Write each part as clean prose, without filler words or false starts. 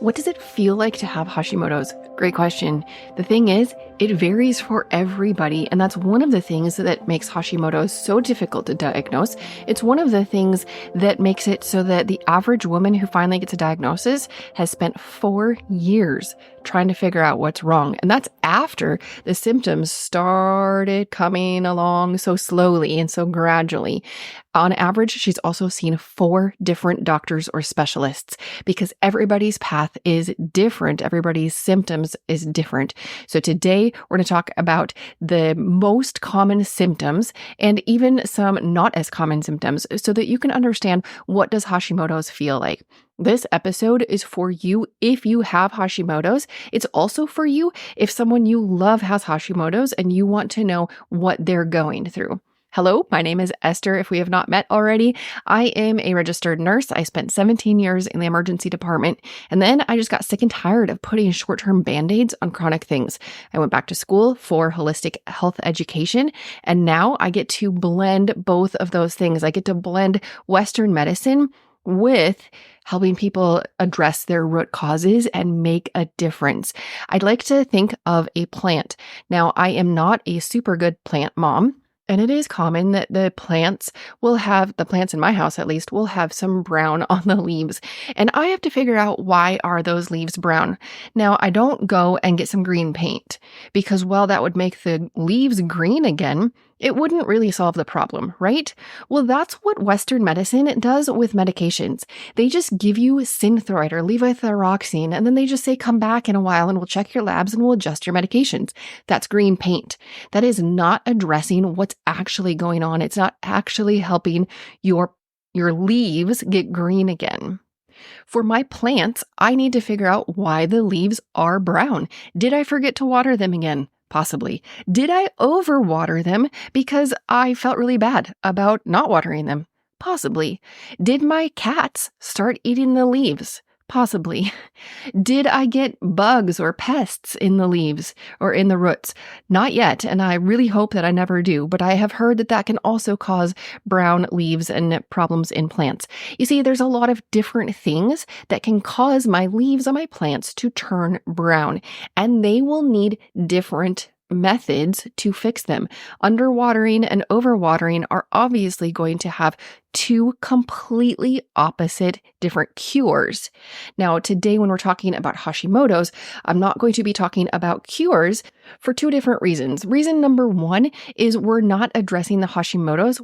What does it feel like to have Hashimoto's? Great question. The thing is, it varies for everybody, and that's one of the things that makes Hashimoto's so difficult to diagnose. It's one of the things that makes it so that the average woman who finally gets a diagnosis has spent 4 years trying to figure out what's wrong. And that's after the symptoms started coming along so slowly and so gradually. On average, she's also seen 4 different doctors or specialists because everybody's path is different. Everybody's symptoms is different. So today we're going to talk about the most common symptoms and even some not as common symptoms so that you can understand what does Hashimoto's feel like. This episode is for you if you have Hashimoto's. It's also for you if someone you love has Hashimoto's and you want to know what they're going through. Hello, my name is Esther. If we have not met already, I am a registered nurse. I spent 17 years in the emergency department, and then I just got sick and tired of putting short-term band-aids on chronic things. I went back to school for holistic health education, and now I get to blend both of those things. I get to blend Western medicine with helping people address their root causes and make a difference. I'd like to think of a plant. Now, I am not a super good plant mom. And it is common that the plants in my house at least, will have some brown on the leaves. And I have to figure out why are those leaves brown. Now, I don't go and get some green paint because while that would make the leaves green again, it wouldn't really solve the problem, right? Well, that's what Western medicine does with medications. They just give you Synthroid or levothyroxine, and then they just say, come back in a while and we'll check your labs and we'll adjust your medications. That's green paint. That is not addressing what's actually going on. It's not actually helping your leaves get green again. For my plants, I need to figure out why the leaves are brown. Did I forget to water them again? Possibly. Did I overwater them because I felt really bad about not watering them? Possibly. Did my cats start eating the leaves? Possibly. Did I get bugs or pests in the leaves or in the roots? Not yet, and I really hope that I never do, but I have heard that that can also cause brown leaves and problems in plants. You see, there's a lot of different things that can cause my leaves on my plants to turn brown, and they will need different methods to fix them. Underwatering and overwatering are obviously going to have 2 completely opposite different cures. Now, today when we're talking about Hashimoto's, I'm not going to be talking about cures for 2 different reasons. Reason number 1 is we're not addressing the Hashimoto's,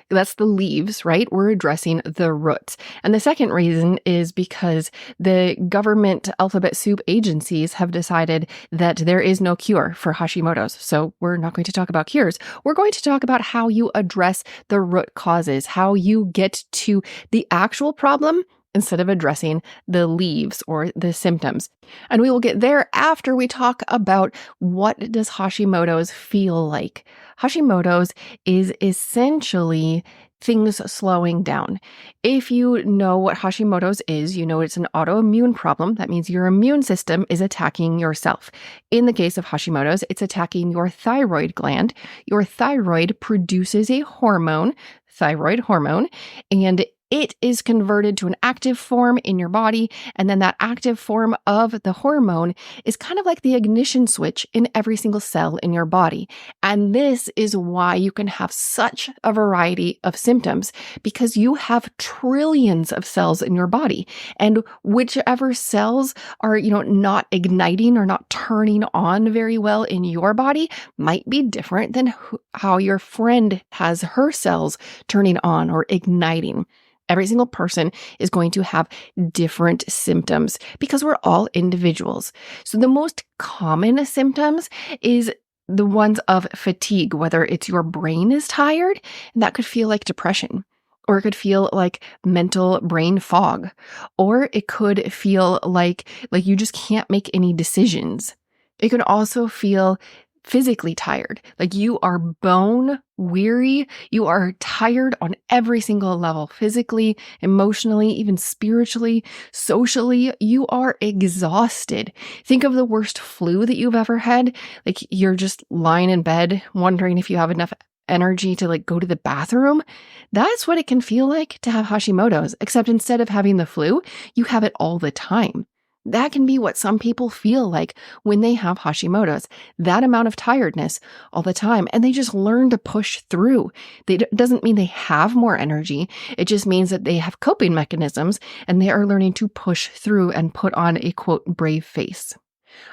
that's the leaves, right? We're addressing the roots. And the second reason is because the government alphabet soup agencies have decided that there is no cure for Hashimoto's. So we're not going to talk about cures. We're going to talk about how you address the root causes, how you get to the actual problem instead of addressing the leaves or the symptoms. And we will get there after we talk about what does Hashimoto's feel like. Hashimoto's is essentially things slowing down. If you know what Hashimoto's is, you know it's an autoimmune problem. That means your immune system is attacking yourself. In the case of Hashimoto's, it's attacking your thyroid gland. Your thyroid produces a hormone, thyroid hormone, and it is converted to an active form in your body, and then that active form of the hormone is kind of like the ignition switch in every single cell in your body. And this is why you can have such a variety of symptoms, because you have trillions of cells in your body, and whichever cells are, not igniting or not turning on very well in your body might be different than how your friend has her cells turning on or igniting. Every single person is going to have different symptoms because we're all individuals. So the most common symptoms is the ones of fatigue, whether it's your brain is tired, and that could feel like depression, or it could feel like mental brain fog, or it could feel like you just can't make any decisions. It can also feel physically tired, like you are bone weary, you are tired on every single level, physically, emotionally, even spiritually, socially, you are exhausted. Think of the worst flu that you've ever had. Like you're just lying in bed wondering if you have enough energy to go to the bathroom. That's what it can feel like to have Hashimoto's, except instead of having the flu, you have it all the time. That can be what some people feel like when they have Hashimoto's, that amount of tiredness all the time, and they just learn to push through. It doesn't mean they have more energy. It just means that they have coping mechanisms and they are learning to push through and put on a quote, brave face.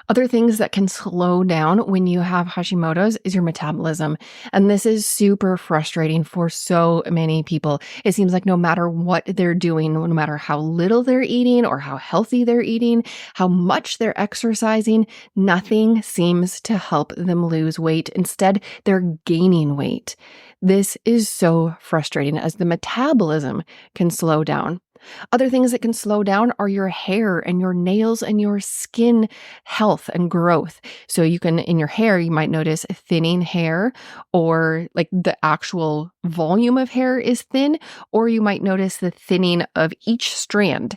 Other things that can slow down when you have Hashimoto's is your metabolism. And this is super frustrating for so many people. It seems like no matter what they're doing, no matter how little they're eating or how healthy they're eating, how much they're exercising, nothing seems to help them lose weight. Instead, they're gaining weight. This is so frustrating as the metabolism can slow down. Other things that can slow down are your hair and your nails and your skin health and growth. So in your hair, you might notice thinning hair, or like the actual volume of hair is thin, or you might notice the thinning of each strand,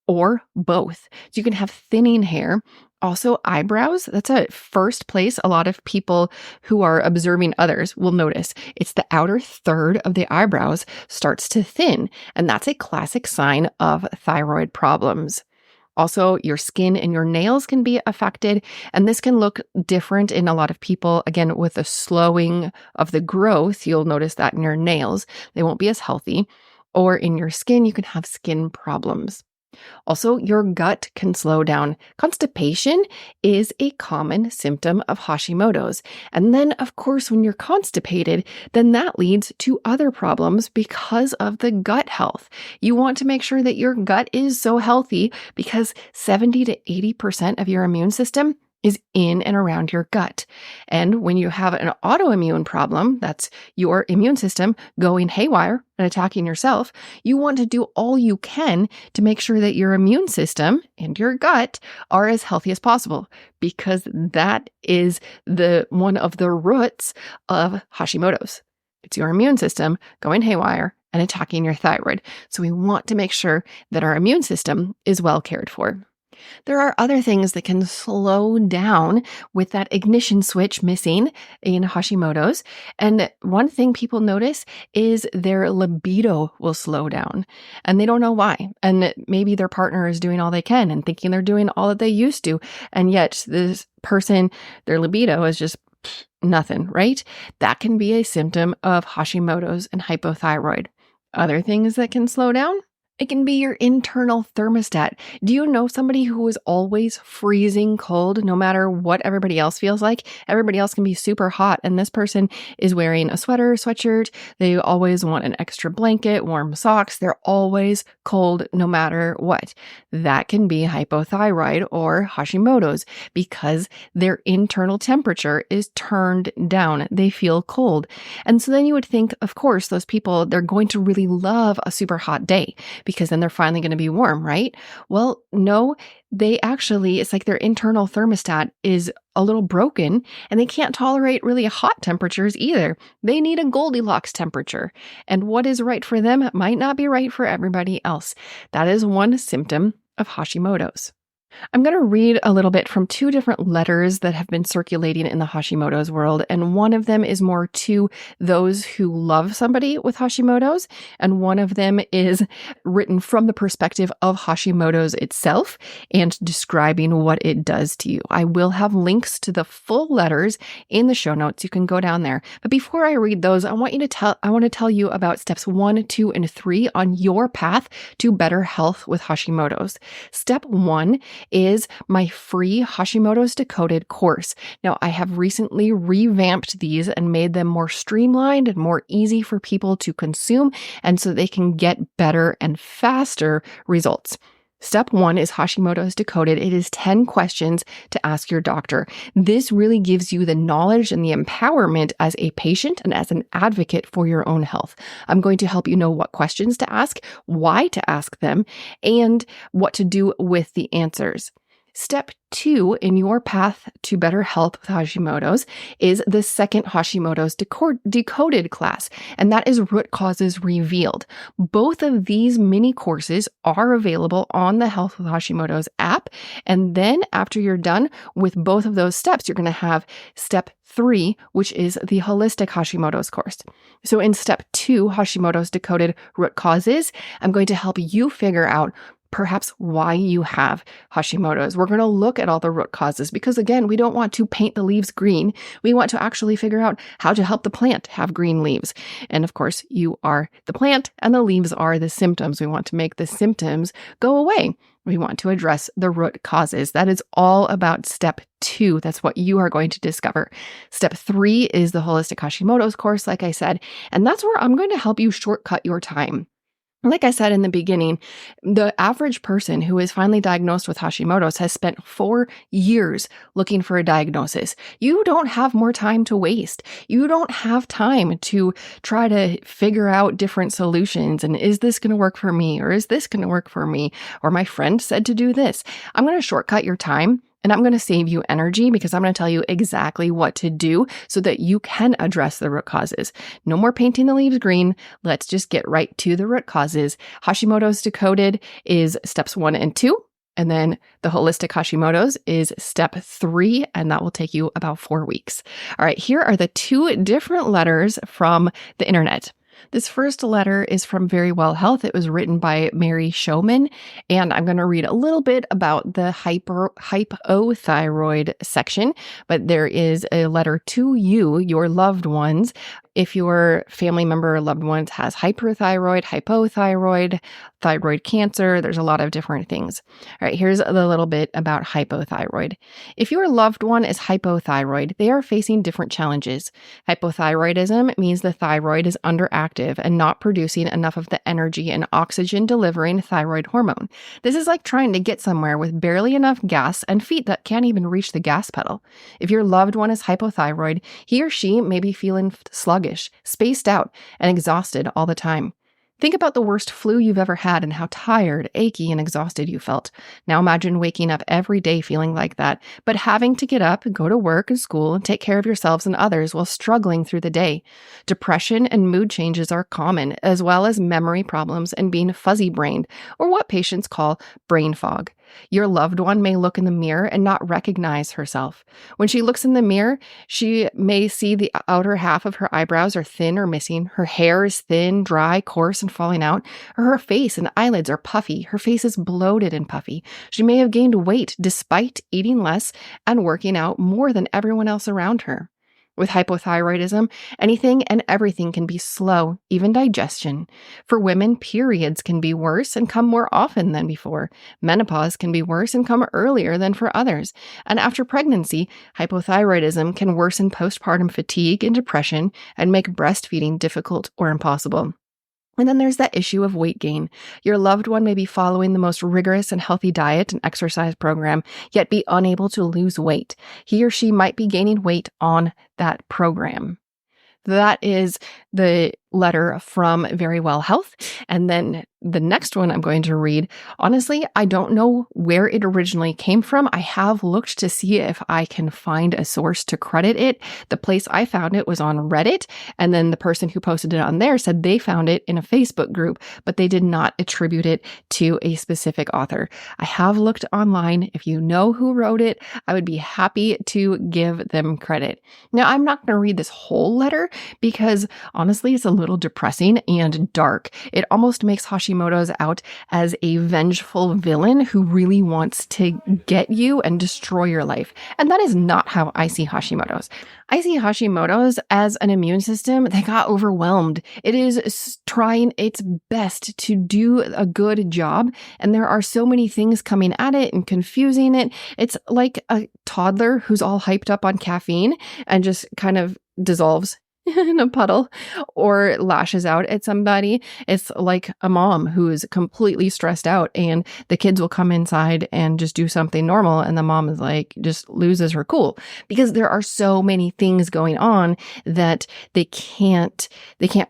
or both. So you can have thinning hair. Also, eyebrows, that's a first place a lot of people who are observing others will notice. It's the outer third of the eyebrows starts to thin, and that's a classic sign of thyroid problems. Also, your skin and your nails can be affected, and this can look different in a lot of people. Again, with the slowing of the growth, you'll notice that in your nails, they won't be as healthy. Or in your skin, you can have skin problems. Also, your gut can slow down. Constipation is a common symptom of Hashimoto's. And then, of course, when you're constipated, then that leads to other problems because of the gut health. You want to make sure that your gut is so healthy because 70 to 80% of your immune system is in and around your gut. And when you have an autoimmune problem, that's your immune system going haywire and attacking yourself, you want to do all you can to make sure that your immune system and your gut are as healthy as possible, because that is one of the roots of Hashimoto's. It's your immune system going haywire and attacking your thyroid. So we want to make sure that our immune system is well cared for. There are other things that can slow down with that ignition switch missing in Hashimoto's. And one thing people notice is their libido will slow down, and they don't know why. And maybe their partner is doing all they can and thinking they're doing all that they used to. And yet this person, their libido is just nothing, right? That can be a symptom of Hashimoto's and hypothyroid. Other things that can slow down? It can be your internal thermostat. Do you know somebody who is always freezing cold no matter what everybody else feels like? Everybody else can be super hot, and this person is wearing a sweater, sweatshirt. They always want an extra blanket, warm socks. They're always cold no matter what. That can be hypothyroid or Hashimoto's because their internal temperature is turned down. They feel cold. And so then you would think, of course, those people, they're going to really love a super hot day, because then they're finally going to be warm, right? Well, no, it's like their internal thermostat is a little broken and they can't tolerate really hot temperatures either. They need a Goldilocks temperature. And what is right for them might not be right for everybody else. That is one symptom of Hashimoto's. I'm going to read a little bit from two different letters that have been circulating in the Hashimoto's world, and one of them is more to those who love somebody with Hashimoto's, and one of them is written from the perspective of Hashimoto's itself and describing what it does to you. I will have links to the full letters in the show notes. You can go down there. But before I read those, I want to tell you about steps 1, 2, and 3 on your path to better health with Hashimoto's. Step 1 is my free Hashimoto's Decoded course. Now, I have recently revamped these and made them more streamlined and more easy for people to consume, and so they can get better and faster results. Step 1 is Hashimoto's Decoded. It is 10 questions to ask your doctor. This really gives you the knowledge and the empowerment as a patient and as an advocate for your own health. I'm going to help you know what questions to ask, why to ask them, and what to do with the answers. Step 2 in your path to better health with Hashimoto's is the second Hashimoto's Decoded class, and that is Root Causes Revealed. Both of these mini courses are available on the Health with Hashimoto's app, and then after you're done with both of those steps, you're going to have step 3, which is the Holistic Hashimoto's course. So in step 2, Hashimoto's Decoded Root Causes, I'm going to help you figure out perhaps why you have Hashimoto's. We're going to look at all the root causes because, again, we don't want to paint the leaves green. We want to actually figure out how to help the plant have green leaves. And of course, you are the plant and the leaves are the symptoms. We want to make the symptoms go away. We want to address the root causes. That is all about step 2. That's what you are going to discover. Step 3 is the Holistic Hashimoto's course, like I said, and that's where I'm going to help you shortcut your time. Like I said in the beginning, the average person who is finally diagnosed with Hashimoto's has spent 4 years looking for a diagnosis. You don't have more time to waste. You don't have time to try to figure out different solutions. And is this going to work for me? Or is this going to work for me? Or my friend said to do this. I'm going to shortcut your time. And I'm going to save you energy because I'm going to tell you exactly what to do so that you can address the root causes. No more painting the leaves green. Let's just get right to the root causes. Hashimoto's Decoded is steps 1 and 2. And then the Holistic Hashimoto's is step 3, and that will take you about 4 weeks. All right, here are the 2 different letters from the internet. This first letter is from Very Well Health. It was written by Mary Showman, and I'm going to read a little bit about the hypothyroid section, but there is a letter to you, your loved ones. If your family member or loved ones has hyperthyroid, hypothyroid, thyroid cancer, there's a lot of different things. All right, here's a little bit about hypothyroid. If your loved one is hypothyroid, they are facing different challenges. Hypothyroidism means the thyroid is underactive and not producing enough of the energy and oxygen delivering thyroid hormone. This is like trying to get somewhere with barely enough gas and feet that can't even reach the gas pedal. If your loved one is hypothyroid, he or she may be feeling sluggish, spaced out, and exhausted all the time. Think about the worst flu you've ever had and how tired, achy, and exhausted you felt. Now imagine waking up every day feeling like that, but having to get up and go to work and school and take care of yourselves and others while struggling through the day. Depression and mood changes are common, as well as memory problems and being fuzzy-brained, or what patients call brain fog. Your loved one may look in the mirror and not recognize herself. When she looks in the mirror, she may see the outer half of her eyebrows are thin or missing. Her hair is thin, dry, coarse, and falling out. Or her face and eyelids are puffy. Her face is bloated and puffy. She may have gained weight despite eating less and working out more than everyone else around her. With hypothyroidism, anything and everything can be slow, even digestion. For women, periods can be worse and come more often than before. Menopause can be worse and come earlier than for others. And after pregnancy, hypothyroidism can worsen postpartum fatigue and depression and make breastfeeding difficult or impossible. And then there's that issue of weight gain. Your loved one may be following the most rigorous and healthy diet and exercise program, yet be unable to lose weight. He or she might be gaining weight on that program. That is the letter from Very Well Health. And then the next one I'm going to read, honestly, I don't know where it originally came from. I have looked to see if I can find a source to credit it. The place I found it was on Reddit. And then the person who posted it on there said they found it in a Facebook group, but they did not attribute it to a specific author. I have looked online. If you know who wrote it, I would be happy to give them credit. Now, I'm not going to read this whole letter because honestly, it's a little depressing and dark. It almost makes Hashimoto's out as a vengeful villain who really wants to get you and destroy your life. And that is not how I see Hashimoto's. I see Hashimoto's as an immune system that got overwhelmed. It is trying its best to do a good job, and there are so many things coming at it and confusing it. It's like a toddler who's all hyped up on caffeine and just kind of dissolves in a puddle or lashes out at somebody. It's like a mom who is completely stressed out and the kids will come inside and just do something normal and the mom is like, just loses her cool because there are so many things going on that they can't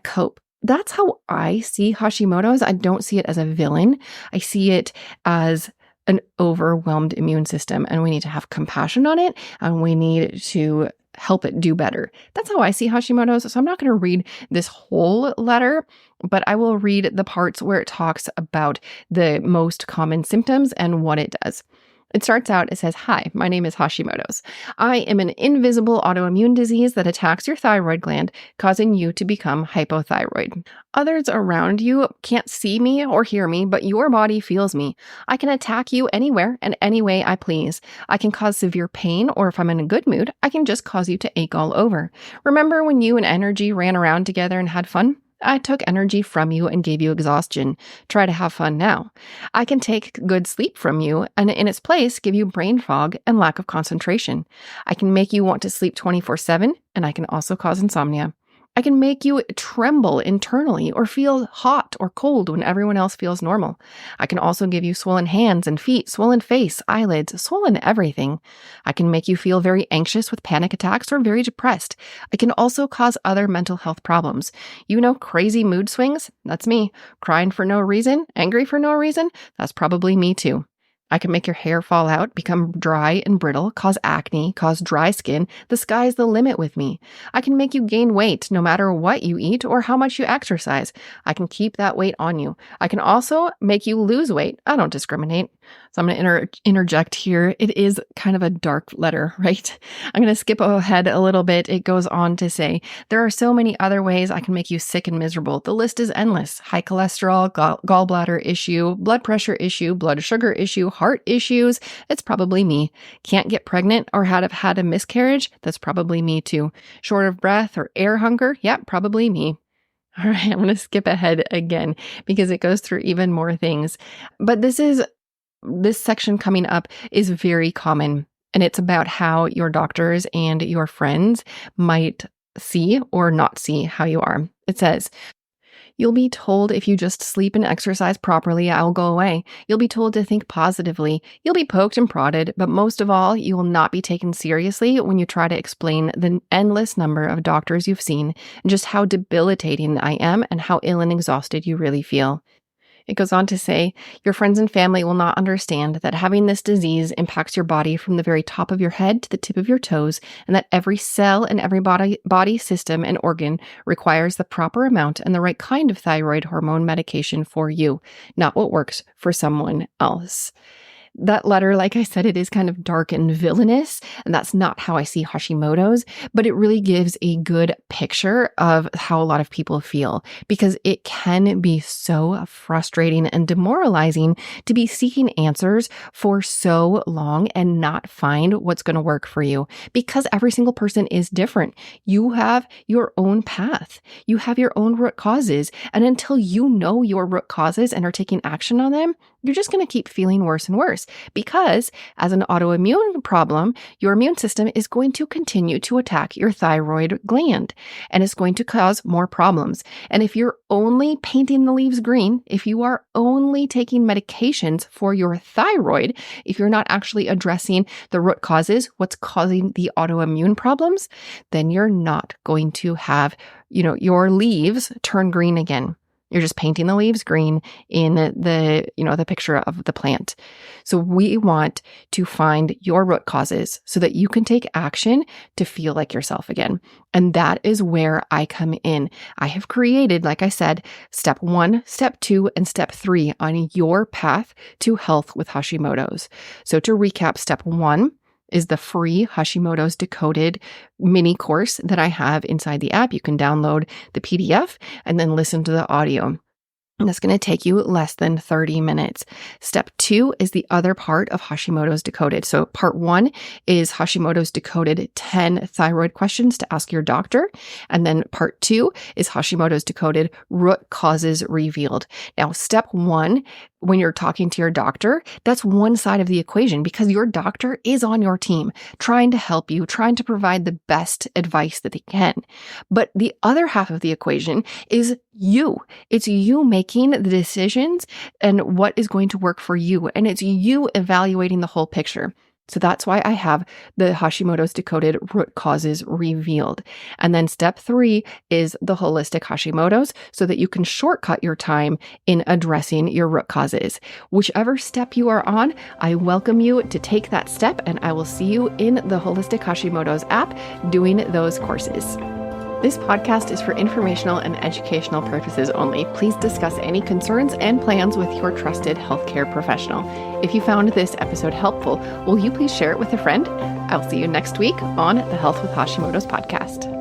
cope. That's how I see Hashimoto's. I don't see it as a villain. I see it as an overwhelmed immune system, and we need to have compassion on it, and we need to help it do better. That's how I see Hashimoto's. So I'm not going to read this whole letter, but I will read the parts where it talks about the most common symptoms and what it does. It starts out, it says, "Hi, my name is Hashimoto's. I am an invisible autoimmune disease that attacks your thyroid gland, causing you to become hypothyroid. Others around you can't see me or hear me, but your body feels me. I can attack you anywhere and any way I please. I can cause severe pain, or if I'm in a good mood, I can just cause you to ache all over. Remember when you and energy ran around together and had fun? I took energy from you and gave you exhaustion. Try to have fun now. I can take good sleep from you and in its place give you brain fog and lack of concentration. I can make you want to sleep 24/7, and I can also cause insomnia. I can make you tremble internally or feel hot or cold when everyone else feels normal. I can also give you swollen hands and feet, swollen face, eyelids, swollen everything. I can make you feel very anxious with panic attacks or very depressed. I can also cause other mental health problems. You know, crazy mood swings? That's me. Crying for no reason? Angry for no reason? That's probably me too. I can make your hair fall out, become dry and brittle, cause acne, cause dry skin. The sky's the limit with me. I can make you gain weight no matter what you eat or how much you exercise. I can keep that weight on you. I can also make you lose weight. I don't discriminate. So I'm going to interject here. It is kind of a dark letter, right? I'm going to skip ahead a little bit. It goes on to say, there are so many other ways I can make you sick and miserable. The list is endless. High cholesterol, gallbladder issue, blood pressure issue, blood sugar issue, heart issues. It's probably me. Can't get pregnant or have had a miscarriage. That's probably me too. Short of breath or air hunger. Yeah, probably me. All right, I'm going to skip ahead again because it goes through even more things. But this section coming up is very common, and it's about how your doctors and your friends might see or not see how you are. It says, you'll be told if you just sleep and exercise properly, I'll go away. You'll be told to think positively. You'll be poked and prodded, but most of all, you will not be taken seriously when you try to explain the endless number of doctors you've seen and just how debilitating I am and how ill and exhausted you really feel. It goes on to say, your friends and family will not understand that having this disease impacts your body from the very top of your head to the tip of your toes, and that every cell and every body system and organ requires the proper amount and the right kind of thyroid hormone medication for you, not what works for someone else. That letter, like I said, it is kind of dark and villainous, and that's not how I see Hashimoto's, but it really gives a good picture of how a lot of people feel, because it can be so frustrating and demoralizing to be seeking answers for so long and not find what's going to work for you, because every single person is different. You have your own path. You have your own root causes, and until you know your root causes and are taking action on them, you're just going to keep feeling worse and worse, because as an autoimmune problem, your immune system is going to continue to attack your thyroid gland, and it's going to cause more problems. And if you're only painting the leaves green, if you are only taking medications for your thyroid, if you're not actually addressing the root causes, what's causing the autoimmune problems, then you're not going to have, your leaves turn green again. You're just painting the leaves green in the picture of the plant. So we want to find your root causes so that you can take action to feel like yourself again. And that is where I come in. I have created, like I said, step 1, step 2, and step 3 on your path to health with Hashimoto's. So to recap, step 1 is the free Hashimoto's Decoded mini course that I have inside the app. You can download the PDF and then listen to the audio. And that's going to take you less than 30 minutes. Step 2 is the other part of Hashimoto's Decoded. So part 1 is Hashimoto's Decoded 10 thyroid questions to ask your doctor. And then part 2 is Hashimoto's Decoded root causes revealed. Now, step 1, when you're talking to your doctor, that's one side of the equation, because your doctor is on your team, trying to help you, trying to provide the best advice that they can. But the other half of the equation is you. It's you making the decisions and what is going to work for you. And it's you evaluating the whole picture. So that's why I have the Hashimoto's Decoded root causes revealed. And then step 3 is the Holistic Hashimoto's, so that you can shortcut your time in addressing your root causes. Whichever step you are on, I welcome you to take that step, and I will see you in the Holistic Hashimoto's app doing those courses. This podcast is for informational and educational purposes only. Please discuss any concerns and plans with your trusted healthcare professional. If you found this episode helpful, will you please share it with a friend? I'll see you next week on the Health with Hashimoto's podcast.